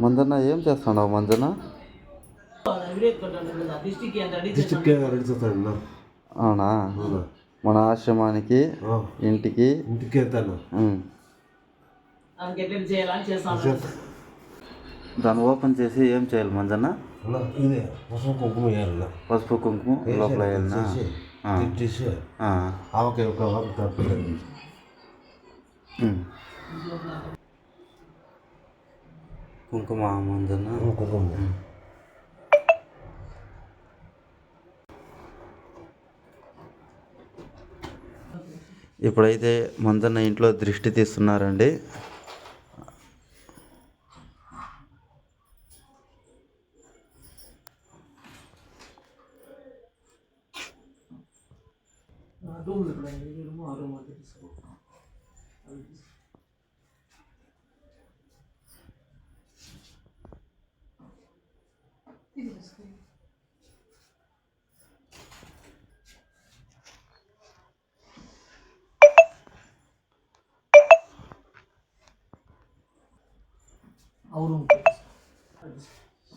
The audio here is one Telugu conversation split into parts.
మంజన్న ఏం చేస్తున్నావు మంజన్న? అవునా? మన ఆశ్రమానికి ఇంటికి దాన్ని ఓపెన్ చేసి ఏం చేయాలి మంజన్న? పసుపు కుంకుమ వేయాలి. పసుపు కుంకుమ లోపల వేయాలనా? కుంకుమ మంజన్న. ఇప్పుడైతే మంజన్న ఇంట్లో దృష్టి తీస్తున్నారండి.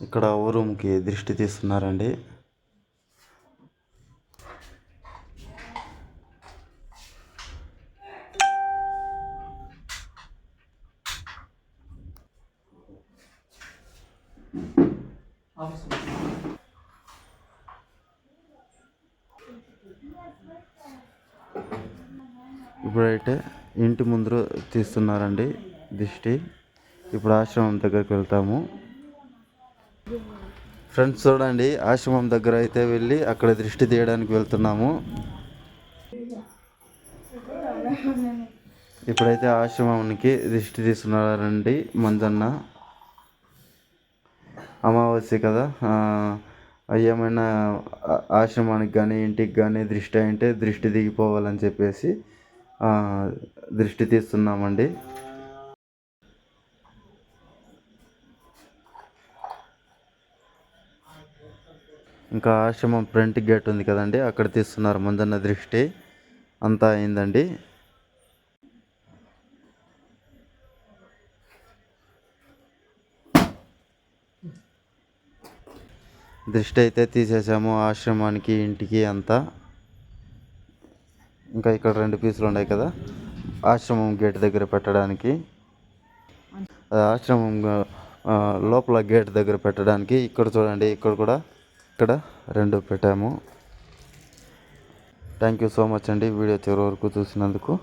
ఇక్కడ ఓ రూమ్కి దృష్టి తీస్తున్నారండి. ఇప్పుడైతే ఇంటి ముందు తీస్తున్నారండి దిష్టి. ఇప్పుడు ఆశ్రమం దగ్గరికి వెళ్తాము. ఫ్రెండ్స్ చూడండి, ఆశ్రమం దగ్గర అయితే వెళ్ళి అక్కడ దృష్టి తీయడానికి వెళ్తున్నాము. ఇప్పుడైతే ఆశ్రమానికి దృష్టి తీస్తున్నారండి మంజన్న. అమావాస్య కదా, ఏమైనా ఆశ్రమానికి కానీ ఇంటికి కానీ దృష్టి అంటే దృష్టి దిగిపోవాలని చెప్పేసి దృష్టి తీస్తున్నామండి. ఇంకా ఆశ్రమం ఫ్రంట్ గేట్ ఉంది కదండి, అక్కడ తీస్తున్నారు మంజన్న దృష్టి. అంతా అయిందండి. దృష్టి అయితే తీసేసాము ఆశ్రమానికి ఇంటికి అంతా. ఇంకా ఇక్కడ 2 పీసులు ఉన్నాయి కదా ఆశ్రమం గేట్ దగ్గర పెట్టడానికి. ఆశ్రమం లోపల గేట్ దగ్గర పెట్టడానికి ఇక్కడ చూడండి, ఇక్కడ 2 పెట్టాము. థ్యాంక్ యూ సో మచ్ అండి వీడియో చివరి వరకు చూసినందుకు.